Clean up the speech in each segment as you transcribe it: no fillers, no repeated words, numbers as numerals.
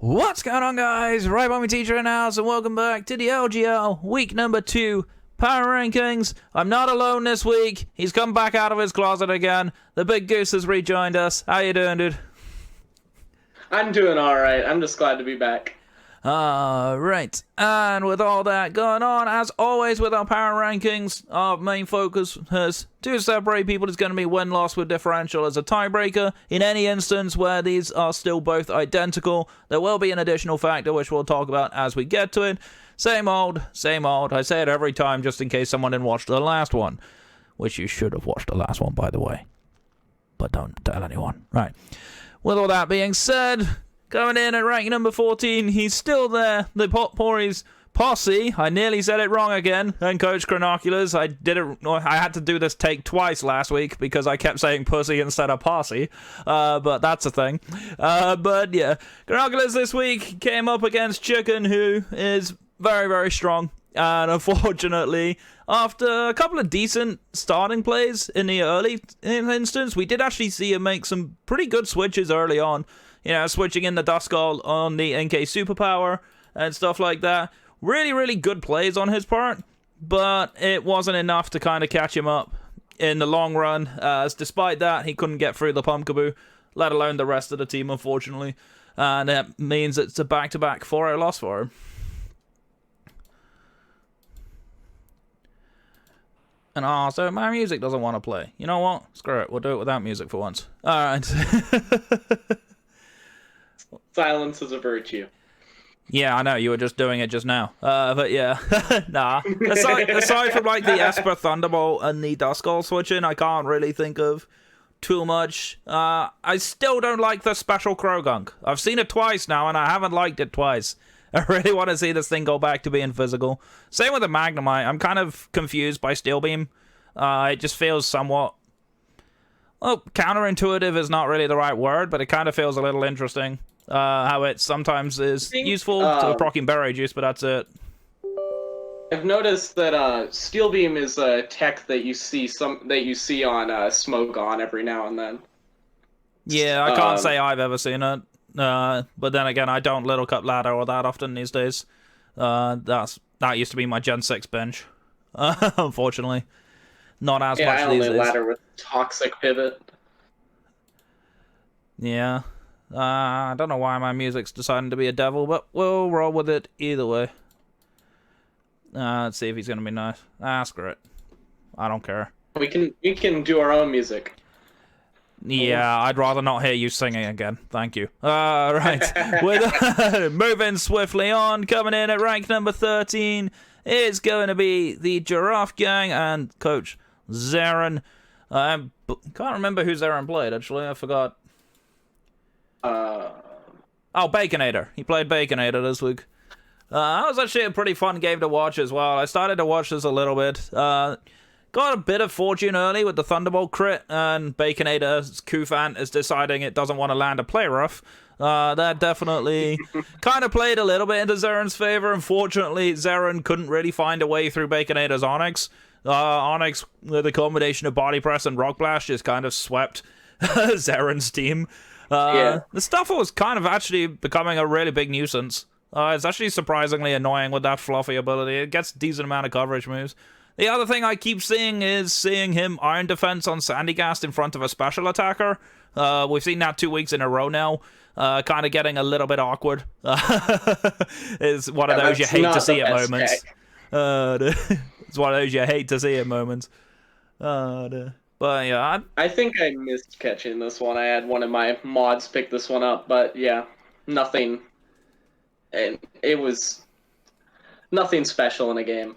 What's going on, guys? Right by me, teacher in the house, and welcome back to the LGL week number 2 Power Rankings. I'm not alone this week. He's come back out of his closet again. The big goose has rejoined us. How you doing, dude? I'm doing alright. I'm just glad to be back. Right. And with all that going on, as always with our Power Rankings, our main focus is to separate people. It's going to be win-loss with differential as a tiebreaker. In any instance where these are still both identical, there will be an additional factor which we'll talk about as we get to it. Same old, same old. I say it every time just in case someone didn't watch the last one. Which you should have watched the last one, by the way. But don't tell anyone. Right. With all that being said, coming in at rank number 14, he's still there. The Potpourri's posse. I nearly said it wrong again. And Coach Chronoculars. I had to do this take twice last week because I kept saying pussy instead of posse. But that's a thing. But yeah, Chronoculars this week came up against Chicken, who is very, very strong. And unfortunately, after a couple of decent starting plays in the early instance, we did actually see him make some pretty good switches early on. You know, switching in the Duskull on the NK Superpower and stuff like that. Really, really good plays on his part, but it wasn't enough to kind of catch him up in the long run. As despite that, he couldn't get through the Pumpkaboo, let alone the rest of the team, unfortunately. And that means it's a back-to-back 4-0 loss for him. And so my music doesn't want to play. You know what? Screw it. We'll do it without music for once. Alright. Silence is a virtue. Yeah, I know, you were just doing it just now. But yeah, nah. Aside from like the Esper Thunderbolt and the Duskull switching, I can't really think of too much. I still don't like the special Croagunk. I've seen it twice now, and I haven't liked it twice. I really want to see this thing go back to being physical. Same with the Magnemite. I'm kind of confused by Steel Beam. It just feels somewhat... Well, counterintuitive is not really the right word, but it kind of feels a little interesting. How it sometimes is useful to proccing Berry Juice, but that's it. I've noticed that Steel Beam is a tech that you see on Smogon every now and then. Yeah, I can't say I've ever seen it. But then again, I don't Little Cup ladder all that often these days. That used to be my Gen 6 bench. Unfortunately. Not as much these days. Yeah, I only ladder with Toxic Pivot. Yeah. I don't know why my music's deciding to be a devil, but we'll roll with it either way. Let's see if he's gonna be nice. Screw it. I don't care. We can do our own music. Yeah, I'd rather not hear you singing again. Thank you. Right. Moving swiftly on, coming in at rank number 13 is going to be the Giraffe Gang and Coach Zeren. I can't remember who Zeren played, actually. I forgot. Baconator. He played Baconator this week. That was actually a pretty fun game to watch as well. I started to watch this a little bit. Got a bit of fortune early with the Thunderbolt crit, and Baconator's Cufant is deciding it doesn't want to land a play rough. That definitely kind of played a little bit into Zeren's favor. Unfortunately, Zeren couldn't really find a way through Baconator's Onix. Onix, with a combination of Body Press and Rock Blast, just kind of swept Zeren's team. The Stufful was kind of actually becoming a really big nuisance. It's actually surprisingly annoying with that fluffy ability. It gets a decent amount of coverage moves. The other thing I keep seeing is seeing him Iron Defense on Sandygast in front of a special attacker. We've seen that 2 weeks in a row now. Kind of getting a little bit awkward. It's one of those you hate to see at moments. It's one of those you hate to see at moments. But yeah, I think I missed catching this one. I had one of my mods pick this one up, but yeah, nothing. And it was nothing special in a game.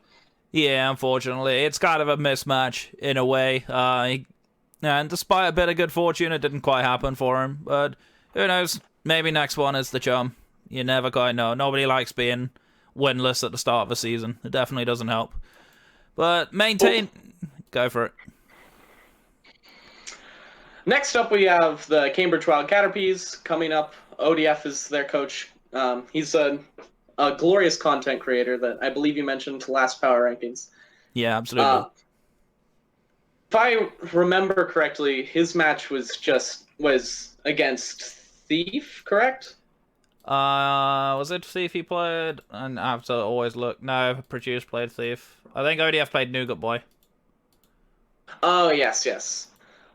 Yeah, unfortunately, it's kind of a mismatch in a way. And despite a bit of good fortune, it didn't quite happen for him. But who knows? Maybe next one is the chum. You never quite know. Nobody likes being winless at the start of a season. It definitely doesn't help. But maintain. Go for it. Next up, we have the Cambridge Wild Caterpies coming up. ODF is their coach. He's a glorious content creator that I believe you mentioned last Power Rankings. Yeah, absolutely. If I remember correctly, his match was against Thief, correct? Was it Thief he played? And I have to always look. No, Produce played Thief. I think ODF played Nougat Boy. Oh yes, yes.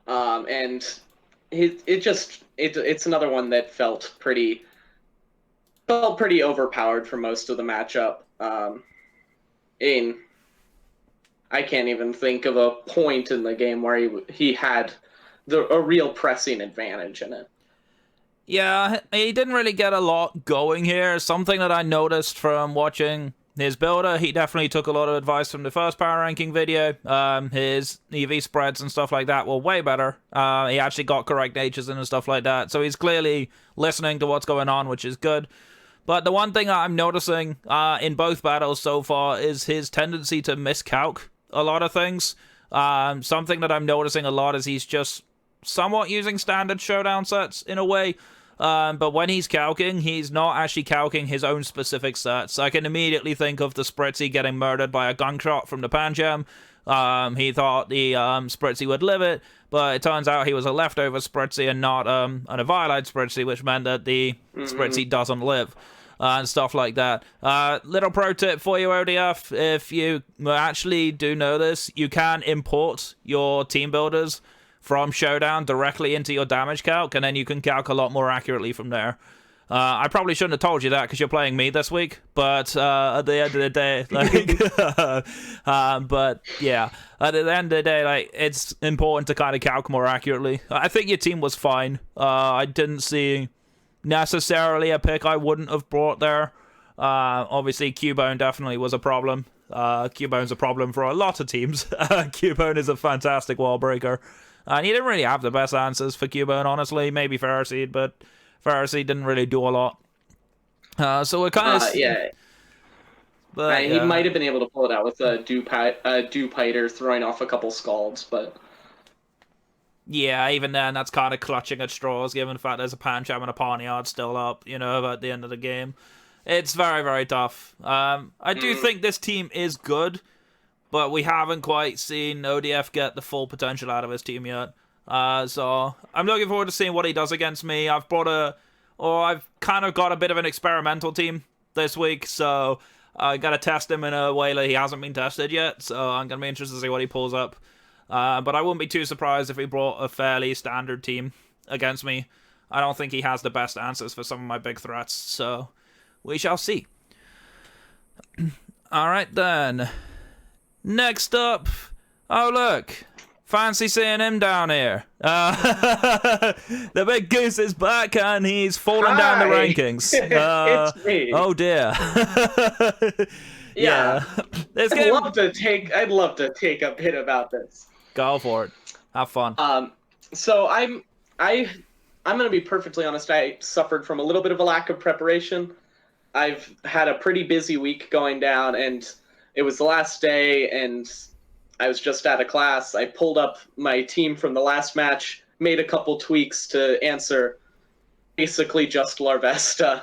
And it's another one that felt pretty overpowered for most of the matchup. I can't even think of a point in the game where he had a real pressing advantage in it. Yeah, he didn't really get a lot going here. Something that I noticed from watching his builder, he definitely took a lot of advice from the first power ranking video. His EV spreads and stuff like that were way better. He actually got correct natures and stuff like that. So he's clearly listening to what's going on, which is good. But the one thing I'm noticing in both battles so far is his tendency to miscalc a lot of things. Something that I'm noticing a lot is he's just somewhat using standard showdown sets in a way. But when he's calking, he's not actually calking his own specific sets. I can immediately think of the Spritzy getting murdered by a gunk shot from the Pancham. He thought the Spritzy would live it, but it turns out he was a leftover Spritzy and not an Eviolite Spritzy, which meant that the Spritzy doesn't live. And stuff like that. Little pro tip for you, ODF. If you actually do know this, you can import your team builders from Showdown directly into your damage calc, and then you can calc a lot more accurately from there. I probably shouldn't have told you that because you're playing me this week, but at the end of the day, but yeah, at the end of the day, like, it's important to kind of calc more accurately. I think your team was fine. I didn't see necessarily a pick I wouldn't have brought there. Obviously, Cubone definitely was a problem. Cubone's a problem for a lot of teams. Cubone is a fantastic wall breaker. And he didn't really have the best answers for Cubone, honestly. Maybe Ferroseed, but Ferroseed didn't really do a lot. So we're kind of... yeah. But he might have been able to pull it out with a Dewpider throwing off a couple Scalds, but... Yeah, even then, that's kind of clutching at straws, given the fact there's a Pancham and a Pawniard still up, at the end of the game. It's very, very tough. I do think this team is good, but we haven't quite seen ODF get the full potential out of his team yet. So I'm looking forward to seeing what he does against me. I've kind of got a bit of an experimental team this week, so I got to test him in a way that he hasn't been tested yet. So I'm going to be interested to see what he pulls up. But I wouldn't be too surprised if he brought a fairly standard team against me. I don't think he has the best answers for some of my big threats, so we shall see. Alright then. Next up, oh look, fancy seeing him down here. The big goose is back and he's fallen down the rankings. It's me. Oh dear. Yeah. I'd love to take a bit about this. Go for it. Have fun. So I'm gonna be perfectly honest. I suffered from a little bit of a lack of preparation. I've had a pretty busy week going down, and it was the last day, and I was just out of class. I pulled up my team from the last match, made a couple tweaks to answer basically just Larvesta,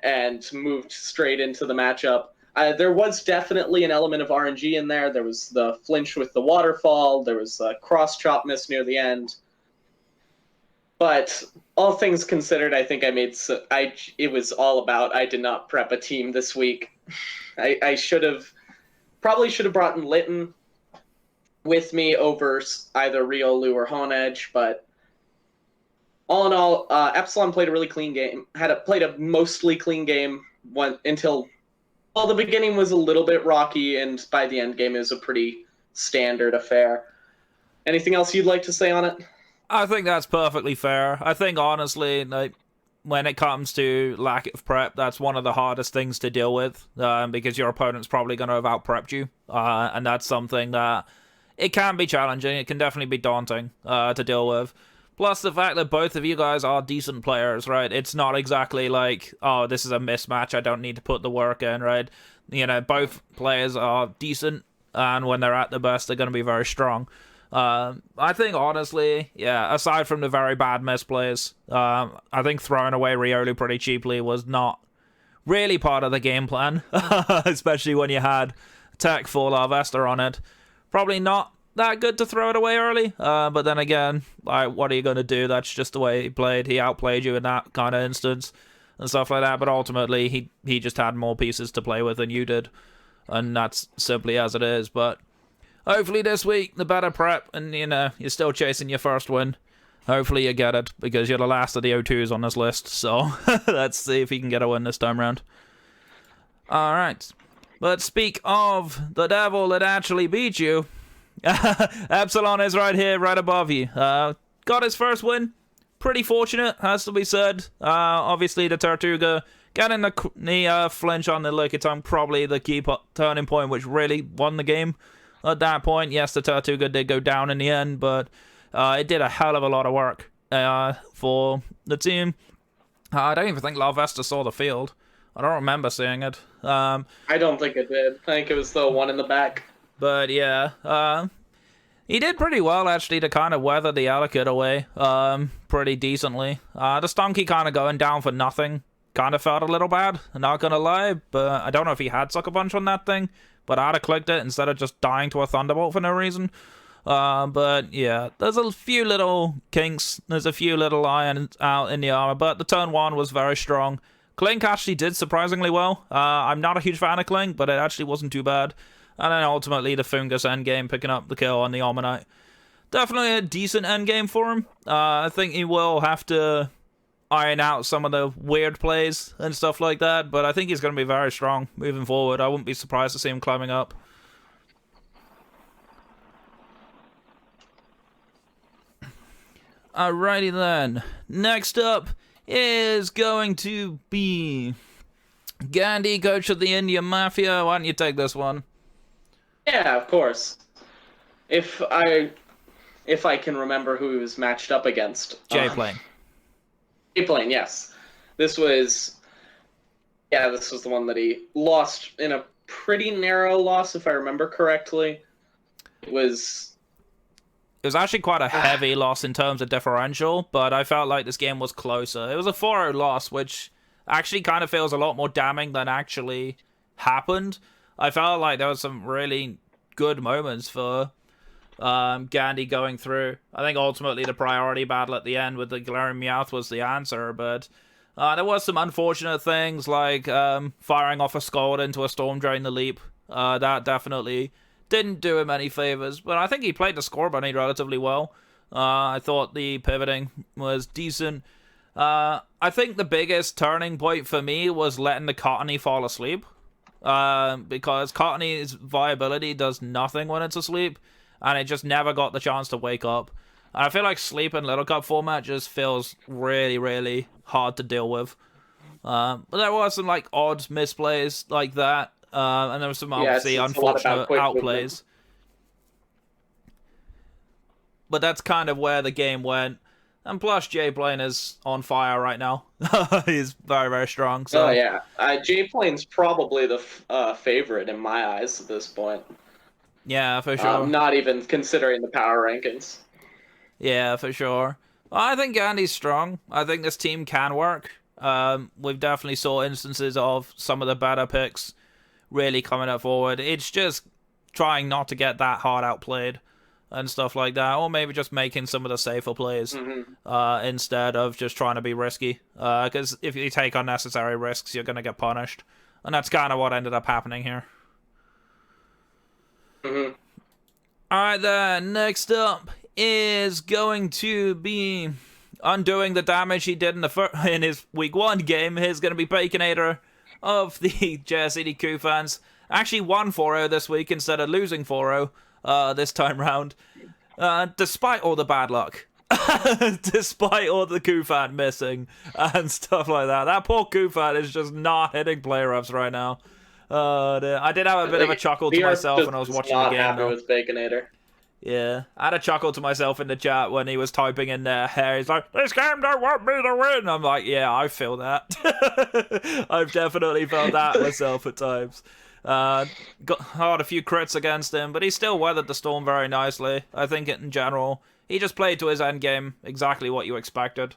and moved straight into the matchup. There was definitely an element of RNG in there. There was the flinch with the waterfall. There was a cross-chop miss near the end. But all things considered, I think it was all about I did not prep a team this week. I probably should have brought in Litten with me over either Riolu or Honedge, but all in all, Epsilon played a really clean game. Played a mostly clean game until... Well, the beginning was a little bit rocky, and by the end game, it was a pretty standard affair. Anything else you'd like to say on it? I think that's perfectly fair. I think, honestly, when it comes to lack of prep, that's one of the hardest things to deal with, because your opponent's probably going to have out-prepped you, and that's something that it can be challenging. It can definitely be daunting to deal with. Plus the fact that both of you guys are decent players, right? It's not exactly like, oh, this is a mismatch, I don't need to put the work in, right? Both players are decent, and when they're at their best, they're going to be very strong. I think, honestly, yeah, aside from the very bad misplays, I think throwing away Riolu pretty cheaply was not really part of the game plan, especially when you had Tech for Larvesta on it. Probably not that good to throw it away early, but then again, what are you going to do? That's just the way he played. He outplayed you in that kind of instance. and stuff like that, but ultimately he just had more pieces to play with than you did, and that's simply as it is. But hopefully this week, the better prep, and you're still chasing your first win. Hopefully you get it, because you're the last of the O2s on this list, so let's see if he can get a win this time round. Alright, let's speak of the devil that actually beat you. Epsilon is right here, right above you. Got his first win. Pretty fortunate, has to be said. Obviously, the Tortuga getting the flinch on the Lickitung, probably the key turning point, which really won the game at that point. Yes, the Tortuga did go down in the end, but it did a hell of a lot of work for the team. I don't even think Larvesta saw the field. I don't remember seeing it. I don't think it did. I think it was the one in the back. But yeah, he did pretty well, actually, to kind of weather the Elekid away pretty decently. The Stunky kind of going down for nothing kind of felt a little bad, not gonna lie, but I don't know if he had Sucker Punch on that thing, but I'd have clicked it instead of just dying to a Thunderbolt for no reason. But yeah, there's a few little kinks, there's a few little irons out in the armor, but the turn 1 was very strong. Clink actually did surprisingly well. I'm not a huge fan of Clink, but it actually wasn't too bad. And then ultimately the Fungus endgame picking up the kill on the Omanyte. Definitely a decent endgame for him. I think he will have to iron out some of the weird plays and stuff like that, but I think he's going to be very strong moving forward. I wouldn't be surprised to see him climbing up. Alrighty then. Next up is going to be Gandhi, coach of the India Mafia. Why don't you take this one? Yeah, of course. If I can remember who he was matched up against. J-Plane. J-Plane, yes. This was the one that he lost in a pretty narrow loss, if I remember correctly. It was actually quite a heavy loss in terms of differential, but I felt like this game was closer. It was a 4-0 loss, which actually kind of feels a lot more damning than actually happened. I felt like there was some really good moments for Gandhi going through. I think ultimately the priority battle at the end with the glaring Meowth was the answer, but there was some unfortunate things like firing off a Scald into a Storm during the leap. That definitely didn't do him any favors, but I think he played the Score Bunny relatively well. I thought the pivoting was decent. I think the biggest turning point for me was letting the Cottony fall asleep. Because Cottony's viability does nothing when it's asleep, and it just never got the chance to wake up. And I feel like sleep in Little Cup format just feels really, really hard to deal with. But there was some like odd misplays like that. And there was some obviously unfortunate outplays. But that's kind of where the game went. And plus, J-Plane is on fire right now. He's very, very strong. So. Oh, yeah. J-Plane's probably the favorite in my eyes at this point. Yeah, for sure. Not even considering the power rankings. Yeah, for sure. Well, I think Andy's strong. I think this team can work. We've definitely saw instances of some of the better picks really coming up forward. It's just trying not to get that hard outplayed and stuff like that, or maybe just making some of the safer plays instead of just trying to be risky. Because if you take unnecessary risks, you're going to get punished. And that's kind of what ended up happening here. Alright then, next up is going to be undoing the damage he did in his week 1 game. Here's going to be Baconator of the JSCD Cufants. Actually won 4-0 this week instead of losing 4-0 this time round. Despite all the bad luck. Despite all the Cufant missing and stuff like that. That poor Cufant is just not hitting player ups right now. I did have a bit of a chuckle to myself when I was watching the game. Happy with Baconator. Yeah, I had a chuckle to myself in the chat when he was typing in there. He's like, "This game don't want me to win." I'm like, yeah, I feel that. I've definitely felt that myself at times. Got a few crits against him, but he still weathered the storm very nicely. I think in general, he just played to his end game exactly what you expected.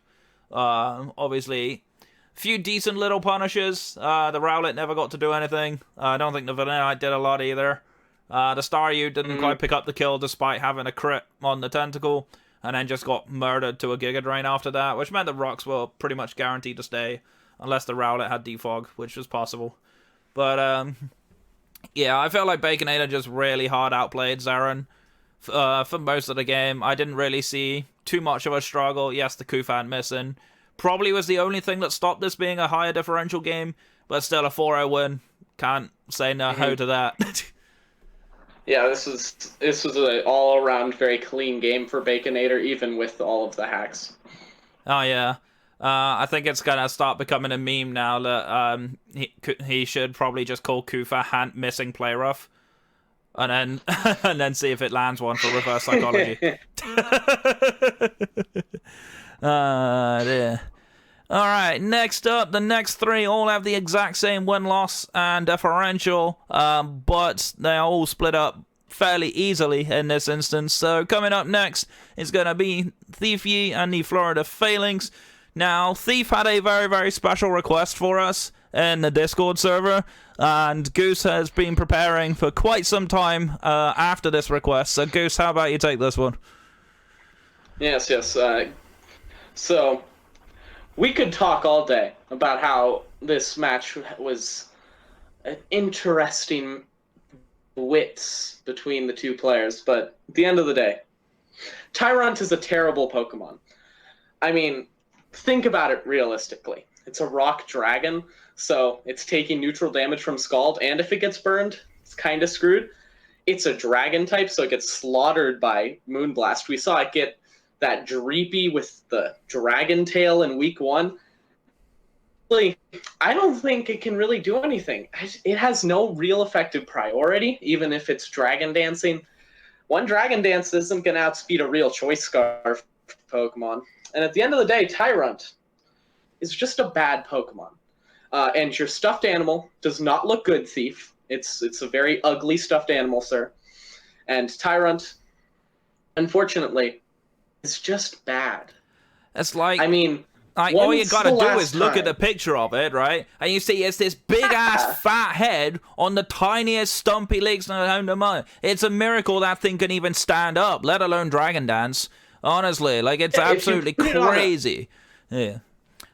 Obviously, few decent little punishes. The Rowlet never got to do anything. I don't think the Venonite did a lot either. The Staryu didn't quite pick up the kill despite having a crit on the Tentacool, and then just got murdered to a Giga Drain after that, which meant the rocks were pretty much guaranteed to stay. unless the Rowlet had defog, which was possible. But yeah, I felt like Baconator just really hard outplayed Zeren for most of the game. I didn't really see too much of a struggle. Yes, the Cufant missing probably was the only thing that stopped this being a higher differential game, but still a 4-0 win. Can't say no to that. Yeah, this was an all-around very clean game for Baconator, even with all of the hacks. Oh, yeah. I think it's going to start becoming a meme now that he should probably just call Cufant missing play rough. And then and then see if it lands one for reverse psychology. Dear. All right, next up, the next three all have the exact same win-loss and differential, but they are all split up fairly easily in this instance. So coming up next is going to be Thiefy and the Florida Failings. Now, Thief had a very, very special request for us in the Discord server, and Goose has been preparing for quite some time after this request. So, Goose, how about you take this one? Yes. So, we could talk all day about how this match was an interesting wits between the two players, but at the end of the day, Tyrunt is a terrible Pokemon. I mean, think about it realistically. It's a rock dragon, so it's taking neutral damage from Scald, and if it gets burned, it's kind of screwed. It's a dragon type, so it gets slaughtered by Moonblast. We saw it get that Dreepy with the dragon tail in week 1. I don't think it can really do anything. It has no real effective priority, even if it's Dragon Dancing. One Dragon Dance isn't going to outspeed a real Choice Scarf Pokemon. And at the end of the day, Tyrunt is just a bad Pokemon. And your stuffed animal does not look good, Thief. It's a very ugly stuffed animal, sir. And Tyrunt, unfortunately, is just bad. It's like... I mean... all you gotta do is look at the picture of it, right? And you see it's this big-ass fat head on the tiniest stumpy legs on the mud. It's a miracle that thing can even stand up, let alone Dragon Dance. Honestly, like, it's absolutely crazy. Yeah.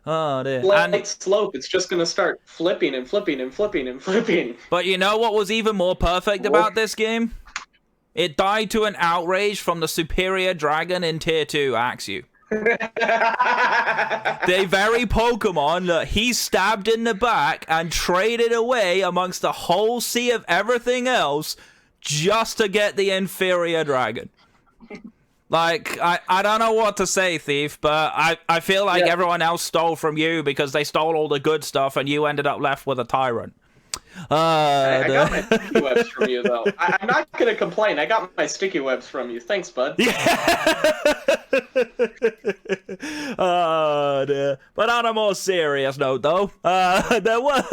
Oh, dear. Light slope, it's just gonna start flipping and flipping and flipping and flipping. But you know what was even more perfect about this game? It died to an outrage from the superior dragon in Tier 2, Axew. The very Pokemon that he stabbed in the back and traded away amongst the whole sea of everything else just to get the inferior dragon. Like, I don't know what to say, Thief, but I feel like everyone else stole from you because they stole all the good stuff and you ended up left with a Tyrant. I got my sticky webs from you, though. I'm not going to complain. I got my sticky webs from you. Thanks, bud. Yeah. Oh, dear. But on a more serious note, though, there were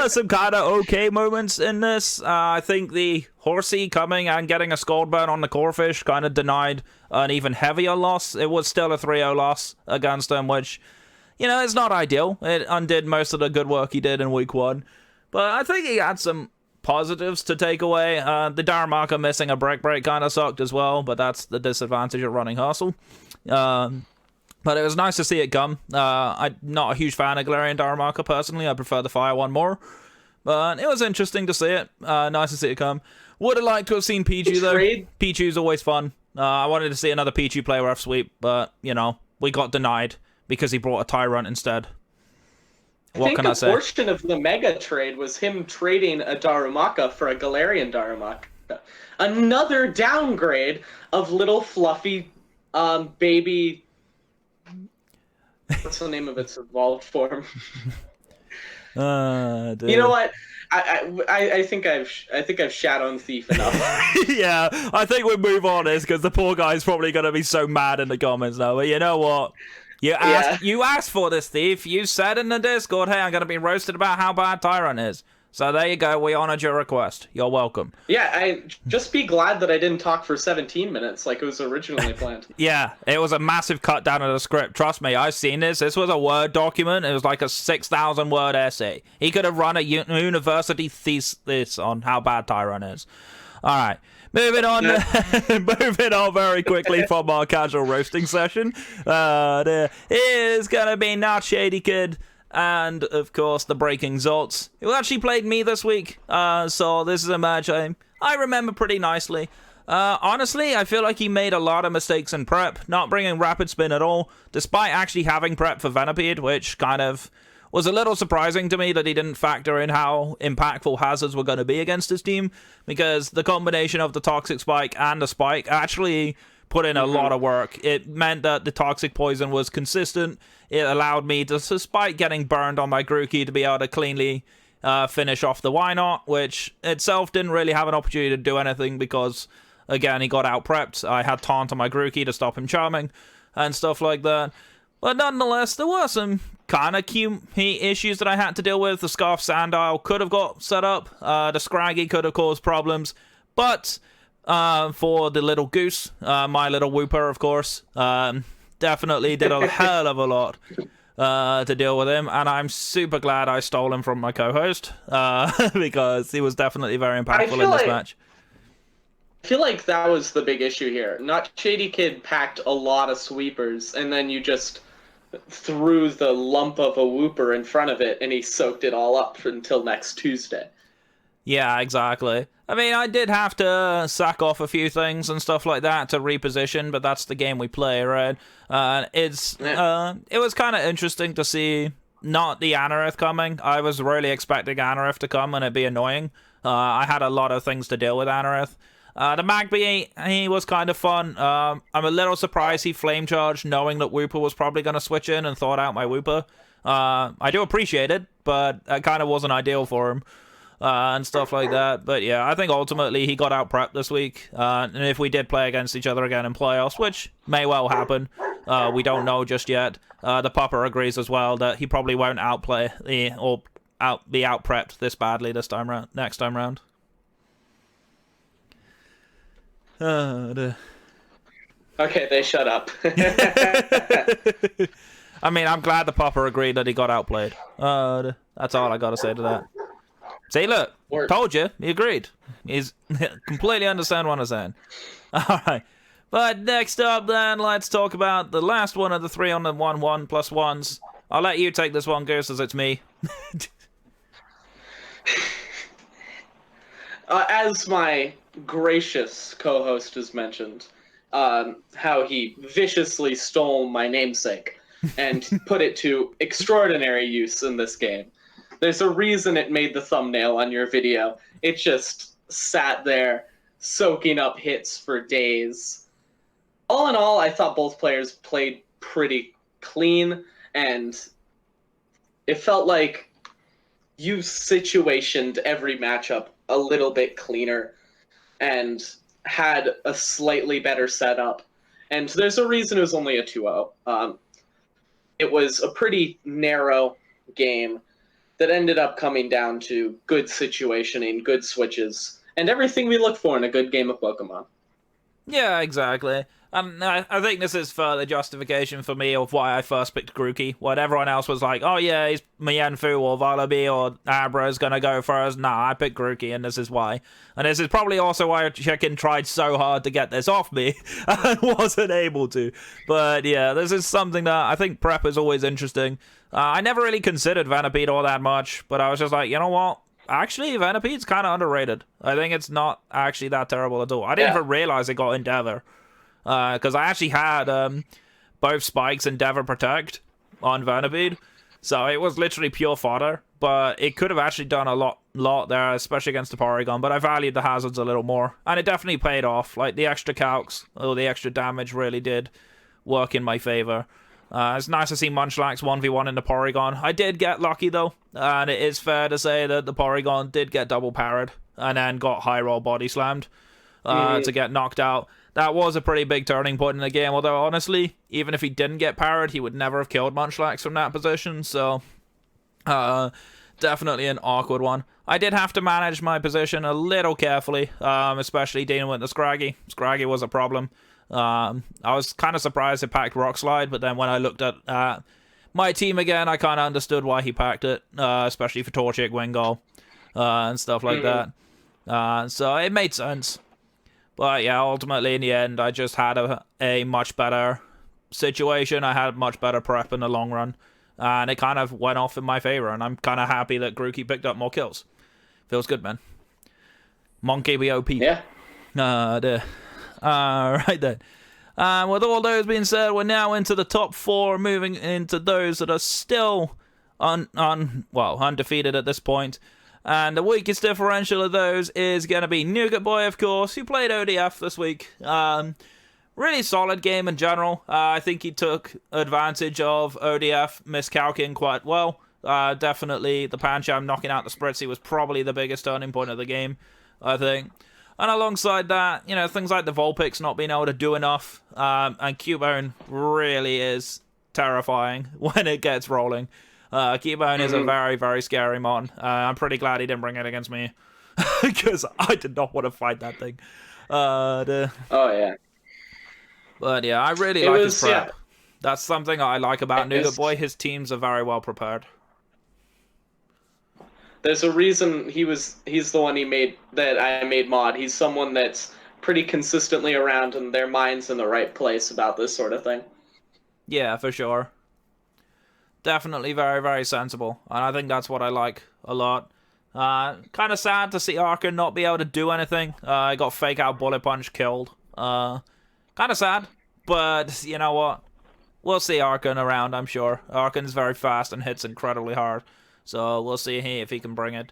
some kind of okay moments in this. I think the Horsea coming and getting a Scald Burn on the Corphish kind of denied an even heavier loss. It was still a 3-0 loss against them, which... You know, it's not ideal. It undid most of the good work he did in week 1. But I think he had some positives to take away. The Darumaka missing a break kind of sucked as well, but that's the disadvantage of running Hustle. But it was nice to see it come. I'm not a huge fan of Galarian Darumaka, personally. I prefer the Fire one more. But it was interesting to see it. Nice to see it come. Would have liked to have seen Pichu, though. Pichu's always fun. I wanted to see another Pichu play rough sweep, but, you know, we got denied. Because he brought a Tyrunt instead. What can I say? I think a portion of the Mega trade was him trading a Darumaka for a Galarian Darumaka. Another downgrade of little fluffy baby... What's the name of its evolved form? You know what? I think I've shat on Thief enough. Yeah, I think we'll move on this because the poor guy's probably going to be so mad in the comments now. But you know what? You asked for this, Thief. You said in the Discord, hey, I'm going to be roasted about how bad Tyrunt is. So there you go. We honored your request. You're welcome. Yeah, just be glad that I didn't talk for 17 minutes like it was originally planned. Yeah, it was a massive cut down of the script. Trust me, I've seen this. This was a Word document. It was like a 6,000-word essay. He could have run a university thesis on how bad Tyrunt is. All right. Moving on, moving on very quickly from our casual roasting session. There is going to be Not Shady Kid and, of course, the Breaking Zolts, who actually played me this week. So this is a match I remember pretty nicely. Honestly, I feel like he made a lot of mistakes in prep, not bringing Rapid Spin at all, despite actually having prep for Venipede, which kind of was a little surprising to me that he didn't factor in how impactful hazards were going to be against his team, because the combination of the Toxic Spike and the Spike actually put in a lot of work. It meant that the Toxic Poison was consistent. It allowed me to, despite getting burned on my Grookey, to be able to cleanly finish off the Why Not, which itself didn't really have an opportunity to do anything because, again, he got out-prepped. I had Taunt on my Grookey to stop him charming and stuff like that. But nonetheless, there were some kind of cute issues that I had to deal with. The Scarf Sandile could have got set up. The Scraggy could have caused problems. But for the little goose, my little Wooper, of course, definitely did a hell of a lot to deal with him. And I'm super glad I stole him from my co-host because he was definitely very impactful in this match. I feel like that was the big issue here. Not Shady Kid packed a lot of sweepers, and then you just threw the lump of a Wooper in front of it, and he soaked it all up until next Tuesday. Yeah, exactly. I mean, I did have to sack off a few things and stuff like that to reposition, but that's the game we play, right? It was kind of interesting to see not the Anorith coming. I was really expecting Anorith to come and it'd be annoying. I had a lot of things to deal with Anorith. The Magby, he was kind of fun. I'm a little surprised he flame charged, knowing that Wooper was probably going to switch in and thought out my Wooper. I do appreciate it, but it kind of wasn't ideal for him and stuff like that. But yeah, I think ultimately he got out prepped this week. And if we did play against each other again in playoffs, which may well happen, we don't know just yet. The Pupper agrees as well that he probably won't outplay be out prepped this badly next time round. Okay, they shut up. I mean, I'm glad the Pupper agreed that he got outplayed. That's all I gotta say to that. See, look, told you, he agreed. He's completely understand what I'm saying. Alright, but next up then, let's talk about the last one of the 3 on the 1/1+1s. I'll let you take this one, Goose, as it's me. As my gracious co-host has mentioned, how he viciously stole my namesake and put it to extraordinary use in this game. There's a reason it made the thumbnail on your video. It just sat there soaking up hits for days. All in all, I thought both players played pretty clean, and it felt like you situationed every matchup a little bit cleaner and had a slightly better setup. And there's a reason it was only a 2-0. It was a pretty narrow game that ended up coming down to good situationing, good switches, and everything we look for in a good game of Pokemon. Yeah, exactly. And I think this is further justification for me of why I first picked Grookey. When everyone else was like, oh yeah, he's Mienfoo or Vullaby or Abra's gonna go first. Nah, I picked Grookey, and this is why. And this is probably also why Chicken tried so hard to get this off me and wasn't able to. But yeah, this is something that I think prep is always interesting. I never really considered Venipede all that much, but I was just like, you know what? Actually, Venipede's kind of underrated. I think it's not actually that terrible at all. I didn't even realize it got Endeavor. Because I actually had both Spikes and Endeavor Protect on Venipede. So it was literally pure fodder. But it could have actually done a lot there, especially against the Porygon. But I valued the hazards a little more. And it definitely paid off. Like, the extra calcs, or the extra damage really did work in my favor. It's nice to see Munchlax 1v1 in the Porygon. I did get lucky, though. And it is fair to say that the Porygon did get double parried. And then got high roll body slammed to get knocked out. That was a pretty big turning point in the game, although honestly, even if he didn't get parried, he would never have killed Munchlax from that position, so definitely an awkward one. I did have to manage my position a little carefully, especially dealing with the Scraggy. Scraggy was a problem. I was kind of surprised it packed Rock Slide, but then when I looked at my team again, I kind of understood why he packed it, especially for Torchic, Wingull, and stuff like that. So it made sense. But yeah, ultimately in the end, I just had a much better situation. I had much better prep in the long run. And it kind of went off in my favor. And I'm kind of happy that Grookey picked up more kills. Feels good, man. Monkey be OP. Yeah. Right then. With all those being said, we're now into the top 4, moving into those that are still undefeated at this point. And the weakest differential of those is going to be Nougat Boy, of course, who played ODF this week. Really solid game in general. I think he took advantage of ODF miscalculating quite well. Definitely the Pancham knocking out the Spritzy was probably the biggest turning point of the game, I think. And alongside that, things like the Vulpix not being able to do enough. And Cubone really is terrifying when it gets rolling. Cubone is a very, very scary mon. I'm pretty glad he didn't bring it against me. Because I did not want to fight that thing. Oh, yeah. But yeah, I really like his prep. Yeah. That's something I like about Nougat Boy. His teams are very well prepared. There's a reason he's the one that I made mod. He's someone that's pretty consistently around and their mind's in the right place about this sort of thing. Yeah, for sure. Definitely very, very sensible. And I think that's what I like a lot. Kind of sad to see Archon not be able to do anything. I got fake out Bullet Punch killed. Kind of sad. But you know what? We'll see Archon around, I'm sure. Archon's very fast and hits incredibly hard. So we'll see if he can bring it.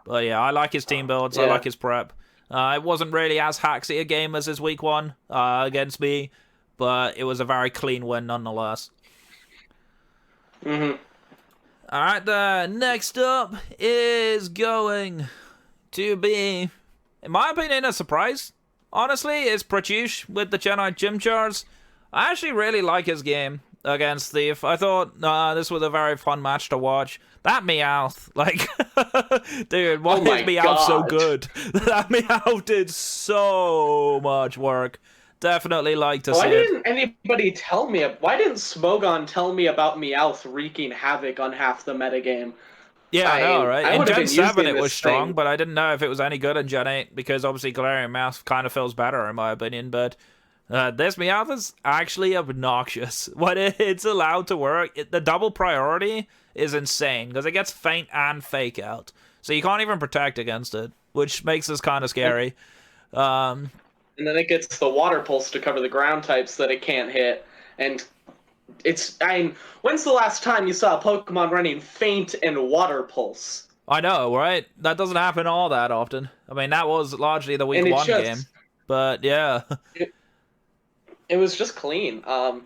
But yeah, I like his team builds. Yeah. I like his prep. It wasn't really as hacksy a game as his week 1 against me. But it was a very clean win nonetheless. Mm-hmm. Alright, next up is going to be, in my opinion, a surprise. Honestly, it's Pichu with the Genite Chimchars. I actually really like his game against Thief. I thought this was a very fun match to watch. That Meowth, dude, why is Meowth so good? That Meowth did so much work. Definitely like to see it. Why didn't anybody tell me? Why didn't Smogon tell me about Meowth wreaking havoc on half the metagame? Yeah, I know, right? In Gen 7 it was strong, but I didn't know if it was any good in Gen 8, because obviously Galarian Meowth kind of feels better, in my opinion, but this Meowth is actually obnoxious. When it's allowed to work, the double priority is insane, because it gets Feint and Fake Out, so you can't even protect against it, which makes this kind of scary. And then it gets the Water Pulse to cover the ground types that it can't hit, and when's the last time you saw a Pokemon running Feint and Water Pulse? I know, right? That doesn't happen all that often. I mean, that was largely the week 1 game, but yeah. It was just clean. I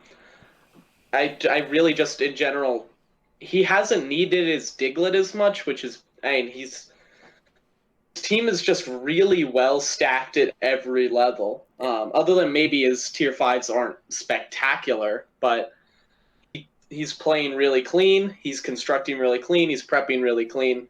really just, in general, he hasn't needed his Diglett as much, which is, his team is just really well stacked at every level. Other than maybe his tier 5s aren't spectacular, but he's playing really clean, he's constructing really clean, he's prepping really clean.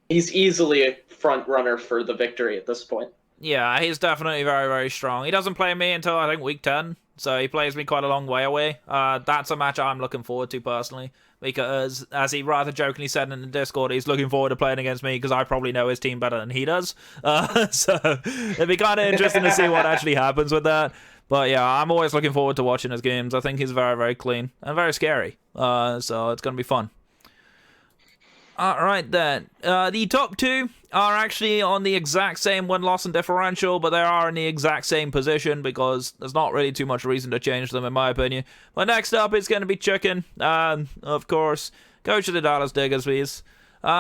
He's easily a front runner for the victory at this point. Yeah, he's definitely very, very strong. He doesn't play me until, I think, week 10, so he plays me quite a long way away. That's a match I'm looking forward to, personally, because, as he rather jokingly said in the Discord, he's looking forward to playing against me, because I probably know his team better than he does. So, it'd be kind of interesting to see what actually happens with that. But yeah, I'm always looking forward to watching his games. I think he's very, very clean, and very scary. So it's going to be fun. Alright then, the top 2 are actually on the exact same win-loss and differential, but they are in the exact same position because there's not really too much reason to change them, in my opinion. But next up, it's going to be Chicken, of course, coach of the Dallas Diggersbees.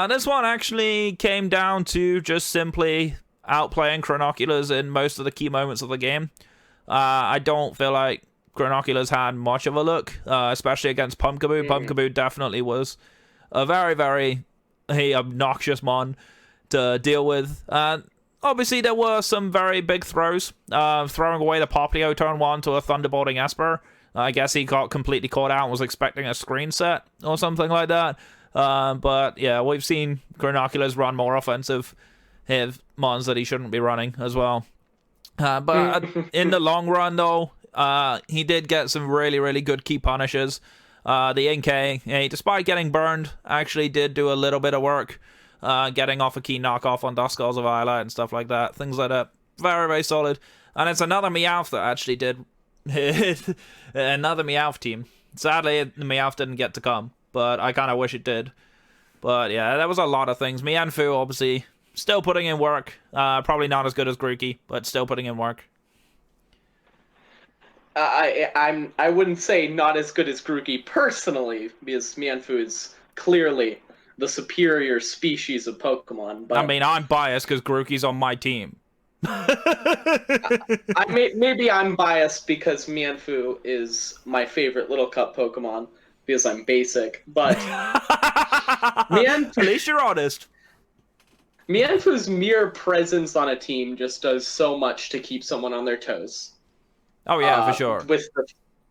This one actually came down to just simply outplaying Chronoculars in most of the key moments of the game. I don't feel like Chronoculars had much of a look, especially against Pumpkaboo. Pumpkaboo definitely was a very, very obnoxious mon to deal with. Obviously, there were some very big throws. Throwing away the Popplio turn 1 to a Thunderbolting Esper. I guess he got completely caught out and was expecting a screen set or something like that. But yeah, we've seen Chronoculars run more offensive mons that he shouldn't be running as well. But in the long run, though, he did get some really, really good key punishes. The Inkay, despite getting burned, actually did do a little bit of work. getting off a key knockoff on Duskull's of Violet and stuff like that. Things like that. Very, very solid. And it's another Meowth that actually did another Meowth team. Sadly, the Meowth didn't get to come, but I kind of wish it did. But yeah, there was a lot of things. Mianfu, obviously, still putting in work. Probably not as good as Grookey, but still putting in work. I wouldn't say not as good as Grookey personally, because Mianfu is clearly the superior species of Pokemon. But I mean, I'm biased because Grookey's on my team. Maybe I'm biased because Mianfu is my favorite Little Cup Pokemon because I'm basic, but At least you're honest. Mianfu's mere presence on a team just does so much to keep someone on their toes. Oh yeah, for sure. With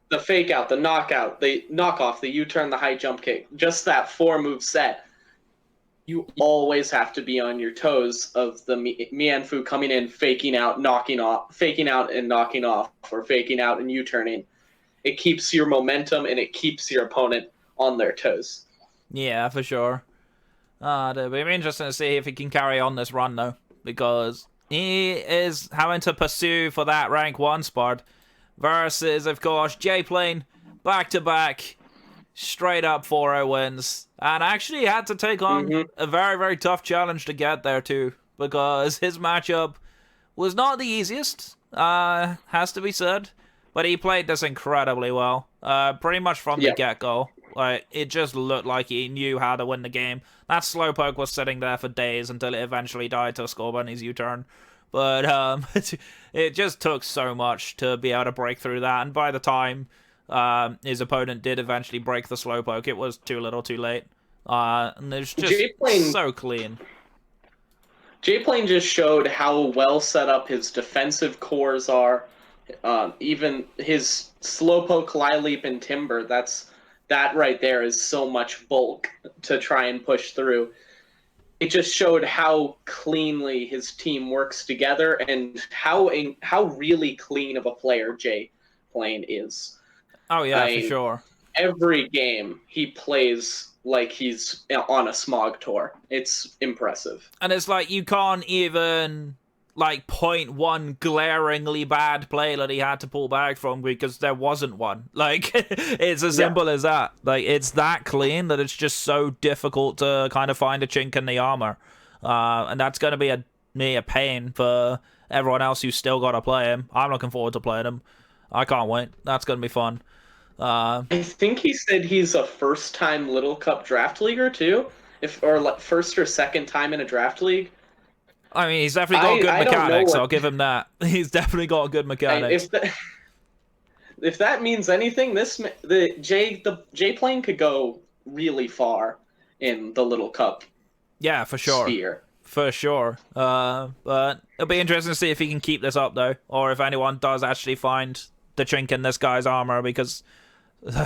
the fake out, the knockout, the knockoff, the U-turn, the high jump kick, just that 4-move set. You always have to be on your toes of the Mianfu coming in, faking out, knocking off, faking out and knocking off, or faking out and U-turning. It keeps your momentum and it keeps your opponent on their toes. Yeah, for sure. It'll be interesting to see if he can carry on this run though, because he is having to pursue for that rank 1 spot versus, of course, J-Plane back-to-back. Straight up 4-0 wins, and actually had to take on a very, very tough challenge to get there too, because his matchup was not the easiest, has to be said, but he played this incredibly well, pretty much from the get-go. Like, it just looked like he knew how to win the game. That Slowpoke was sitting there for days until it eventually died to a Scorbunny's U-turn, but it just took so much to be able to break through that, and by the time his opponent did eventually break the Slowpoke, it was too little too late. And it's just so clean. J-Plane just showed how well set up his defensive cores are. Even his Slowpoke, Lileep, and Timber, that right there is so much bulk to try and push through. It just showed how cleanly his team works together and how really clean of a player J-Plane is. Oh yeah, for sure. Every game he plays like he's on a smog tour. It's impressive. And it's like you can't even point one glaringly bad play that he had to pull back from because there wasn't one. Like, it's as simple as that. Like, it's that clean that it's just so difficult to kind of find a chink in the armor. And that's going to be a pain for everyone else who's still got to play him. I'm looking forward to playing him. I can't wait. That's going to be fun. I think he said he's a first-time Little Cup draft leaguer too, first or second time in a draft league. I mean, he's definitely got good mechanics. I'll give him that. He's definitely got good mechanics. If that means anything, the J-Plane could go really far in the Little Cup. Yeah, for sure. Sphere. For sure. But it'll be interesting to see if he can keep this up though, or if anyone does actually find the chink in this guy's armor, because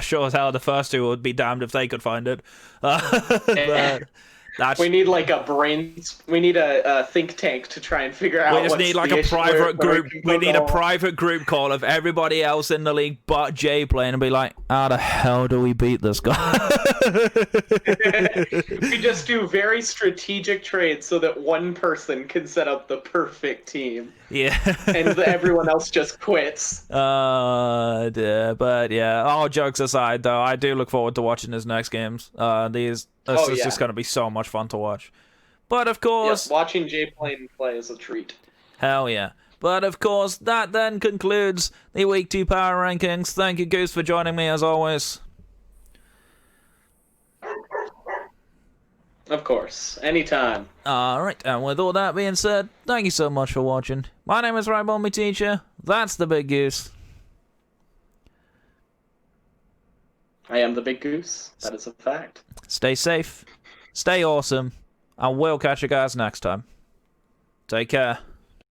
sure as hell the first two would be damned if they could find it. But we need we need a think tank to try and figure out. We just need a private group. We need a private group call of everybody else in the league but J-Plane and be like, how the hell do we beat this guy? We just do very strategic trades so that one person can set up the perfect team. Yeah. And everyone else just quits. But yeah, all jokes aside though, I do look forward to watching his next games. This is just going to be so much fun to watch. But of course... Yes, watching J-Plane play is a treat. Hell yeah. But of course, that then concludes the Week 2 Power Rankings. Thank you, Goose, for joining me as always. Of course. Anytime. Alright, and with all that being said, thank you so much for watching. My name is Rybomby Teacher. That's the Big Goose. I am the Big Goose. That is a fact. Stay safe, stay awesome, and we'll catch you guys next time. Take care.